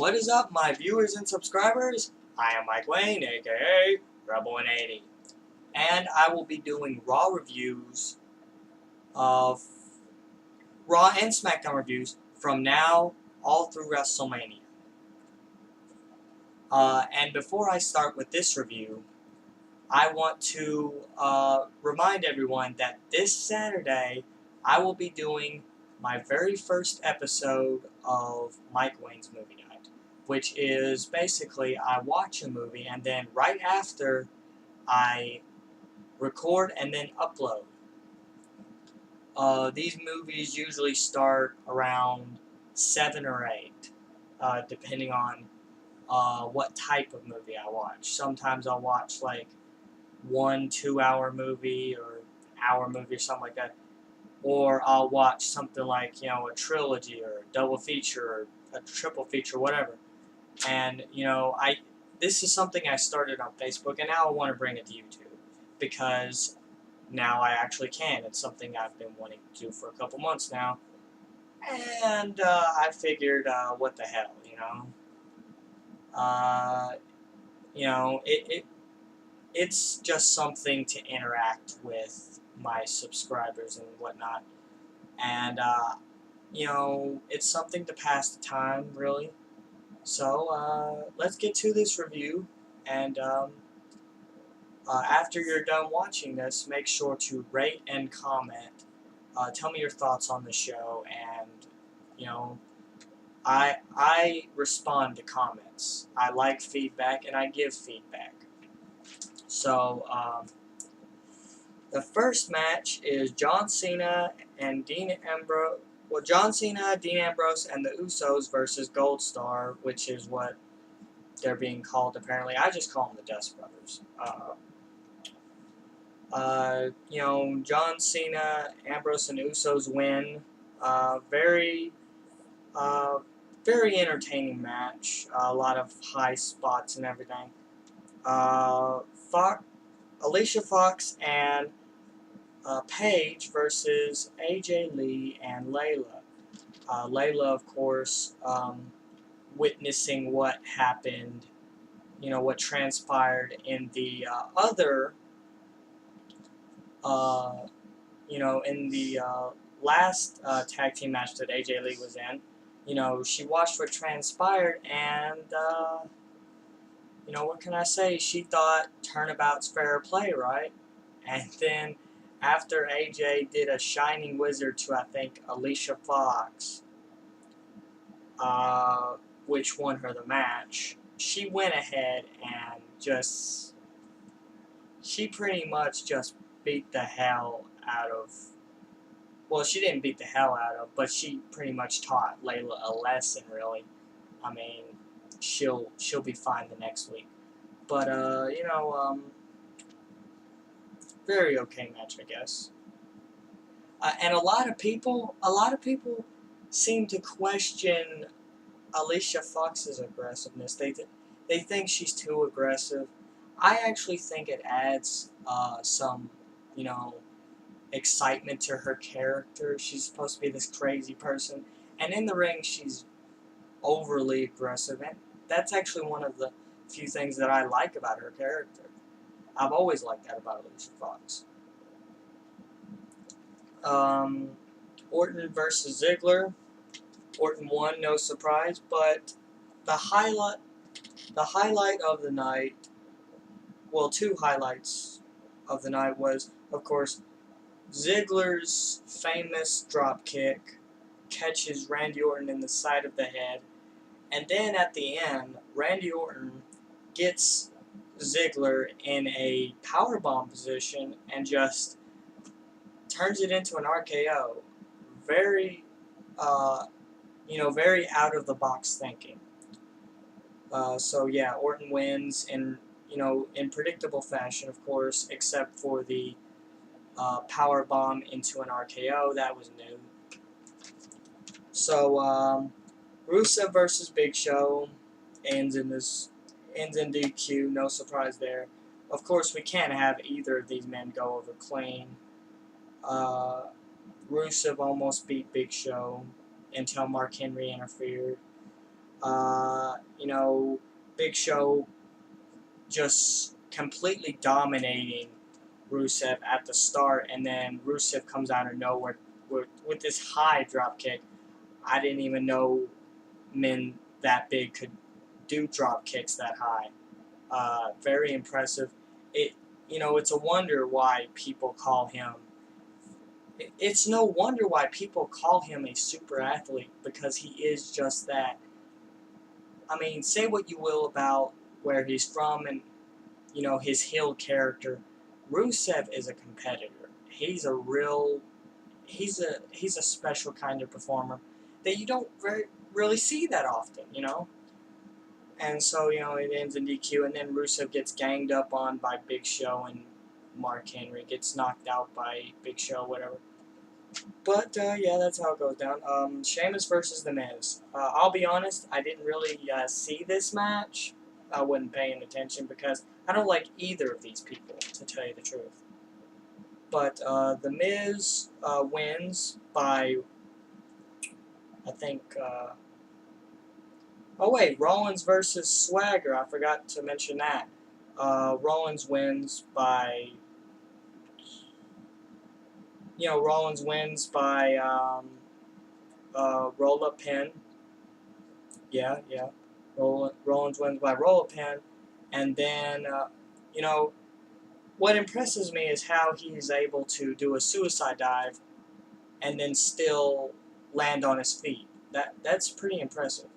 What is up, my viewers and subscribers? I am Mike Wayne, aka Rebel180, and I will be doing Raw reviews of Raw and SmackDown reviews from now all through WrestleMania. And before I start with this review, I want to remind everyone that this Saturday I will be doing my very first episode of Mike Wayne's Movie Night, which is basically I watch a movie and then right after I record and then upload. These movies usually start around 7 or 8, depending on what type of movie I watch. Sometimes I'll watch like 1 2-hour movie or hour movie or something like that, or I'll watch something like a trilogy or a double feature or a triple feature, whatever. And this is something I started on Facebook, and now I want to bring it to YouTube because now I actually can. It's something I've been wanting to do for a couple months now, and I figured, what the hell, uh, it's just something to interact with my subscribers and whatnot. And, it's something to pass the time, really. So, let's get to this review. And after you're done watching this, make sure to rate and comment. Tell me your thoughts on the show. And, I respond to comments. I like feedback and I give feedback. So, the first match is John Cena and Dean Ambrose. Well, John Cena, Dean Ambrose, and the Usos versus Gold Star, which is what they're being called apparently. I just call them the Dust Brothers. John Cena, Ambrose, and Usos win. Very, very entertaining match. A lot of high spots and everything. Alicia Fox and Paige versus AJ Lee and Layla. Layla, of course, witnessing what happened, what transpired in the other, in the last tag team match that AJ Lee was in. She watched what transpired and, what can I say? She thought turnabout's fair play, right? And then after AJ did a Shining Wizard to, I think, Alicia Fox, which won her the match, she went ahead and she pretty much just beat the hell out of, well, she didn't beat the hell out of, but she pretty much taught Layla a lesson, really. I mean, she'll be fine the next week. But, very okay match, I guess. And a lot of people seem to question Alicia Fox's aggressiveness. They think she's too aggressive. I actually think it adds some, excitement to her character. She's supposed to be this crazy person, and in the ring she's overly aggressive, and that's actually one of the few things that I like about her character. I've always liked that about Alicia Fox. Orton versus Ziggler. Orton won, no surprise, but the highlight of the night, well, 2 highlights of the night was, of course, Ziggler's famous drop kick catches Randy Orton in the side of the head, and then at the end, Randy Orton gets Ziggler in a powerbomb position and just turns it into an RKO. Very, very out of the box thinking. So yeah, Orton wins in predictable fashion, of course, except for the power bomb into an RKO. That was new. So Rusev versus Big Show ends in DQ. No surprise there. Of course, we can't have either of these men go over clean. Rusev almost beat Big Show until Mark Henry interfered. You know, Big Show just completely dominating Rusev at the start, and then Rusev comes out of nowhere with this high drop kick. I didn't even know men that big could do drop kicks that high. Very impressive. It it's a wonder why people call him. It's no wonder why people call him a super athlete, because he is just that. I mean, say what you will about where he's from and his heel character. Rusev is a competitor. He's a special kind of performer that you don't really see that often. And so, it ends in DQ, and then Rusev gets ganged up on by Big Show, and Mark Henry gets knocked out by Big Show, whatever. But, yeah, that's how it goes down. Sheamus versus The Miz. I'll be honest, I didn't really see this match. I wasn't paying attention because I don't like either of these people, to tell you the truth. But The Miz wins by, I think, oh wait, Rollins versus Swagger. I forgot to mention that. Rollins wins by, roll-up pin. Yeah. Rollins wins by roll-up pin. And then, what impresses me is how he's able to do a suicide dive and then still land on his feet. That's pretty impressive.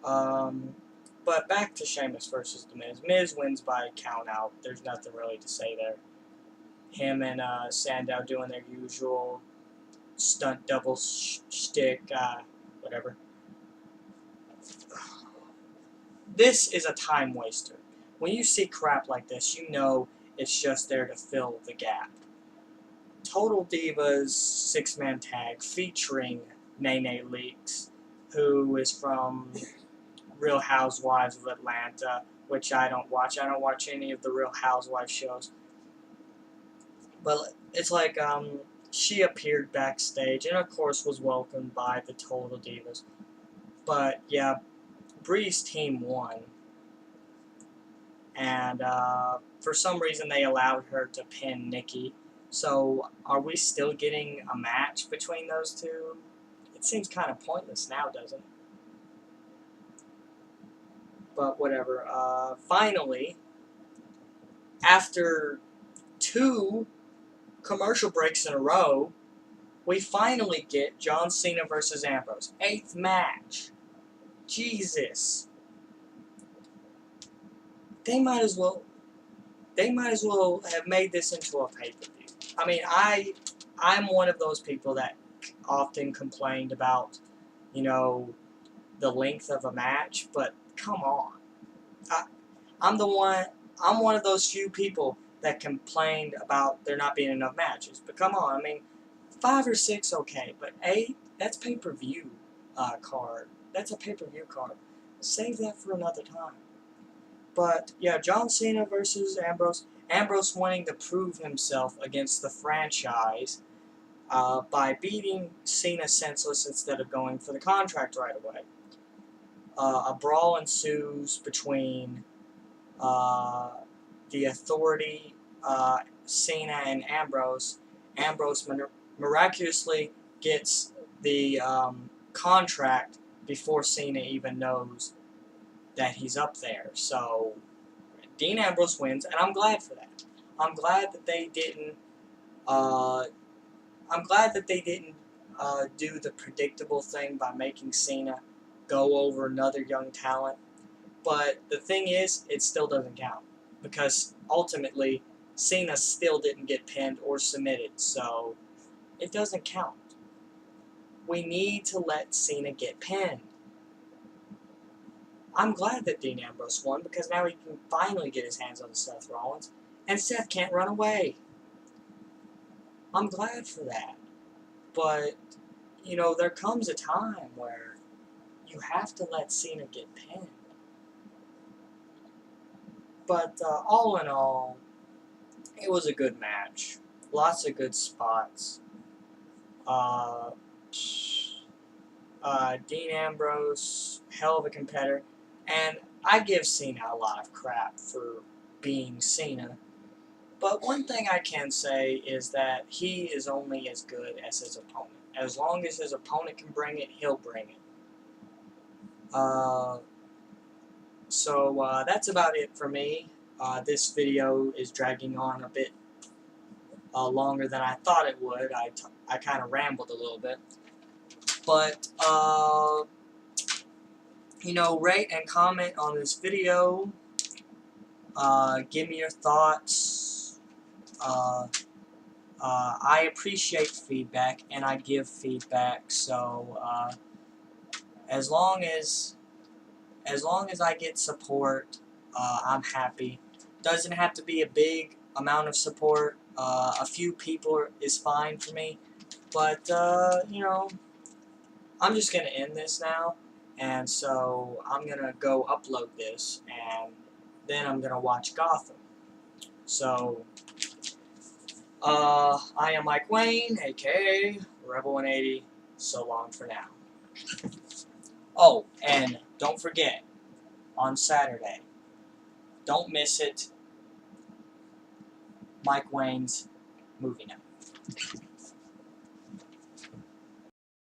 But back to Sheamus versus The Miz. Miz wins by count out. There's nothing really to say there. Him and Sandow doing their usual stunt double shtick, whatever. This is a time waster. When you see crap like this, you know it's just there to fill the gap. Total Divas 6-man tag featuring Nene Leakes, who is from Real Housewives of Atlanta, which I don't watch. I don't watch any of the Real Housewives shows. But it's like she appeared backstage and, of course, was welcomed by the Total Divas. But, yeah, Bree's team won. And for some reason, they allowed her to pin Nikki. So, are we still getting a match between those two? It seems kind of pointless now, doesn't it? But whatever. Finally, after 2 commercial breaks in a row, we finally get John Cena versus Ambrose. 8th match. Jesus. They might as well have made this into a pay-per-view. I mean, I'm one of those people that often complained about, the length of a match, but come on. I'm one of those few people that complained about there not being enough matches. But come on, I mean, 5 or 6, okay, but 8, that's pay-per-view card. That's a pay-per-view card. Save that for another time. But, yeah, John Cena versus Ambrose. Ambrose wanting to prove himself against the franchise by beating Cena senseless instead of going for the contract right away. A brawl ensues between the Authority, Cena, and Ambrose. Ambrose miraculously gets the contract before Cena even knows that he's up there. So Dean Ambrose wins, and I'm glad for that. I'm glad that they didn't. Do the predictable thing by making Cena go over another young talent. But the thing is, it still doesn't count, because ultimately Cena still didn't get pinned or submitted, so it doesn't count. We need to let Cena get pinned. I'm glad that Dean Ambrose won, because now he can finally get his hands on Seth Rollins, and Seth can't run away. I'm glad for that. But, there comes a time where you have to let Cena get pinned. But all in all, it was a good match. Lots of good spots. Dean Ambrose, hell of a competitor, and I give Cena a lot of crap for being Cena. But one thing I can say is that he is only as good as his opponent. As long as his opponent can bring it, he'll bring it. So that's about it for me. This video is dragging on a bit longer than I thought it would. I kind of rambled a little bit. But, you know, rate and comment on this video. Give me your thoughts. I appreciate feedback, and I give feedback, so as long as I get support, I'm happy. Doesn't have to be a big amount of support. A few people is fine for me, but you know, I'm just gonna end this now, and so I'm gonna go upload this, and then I'm gonna watch Gotham. So I am Mike Wayne, aka Rebel 180. So long for now. Oh, and don't forget, on Saturday, don't miss it, Mike Wayne's movie night.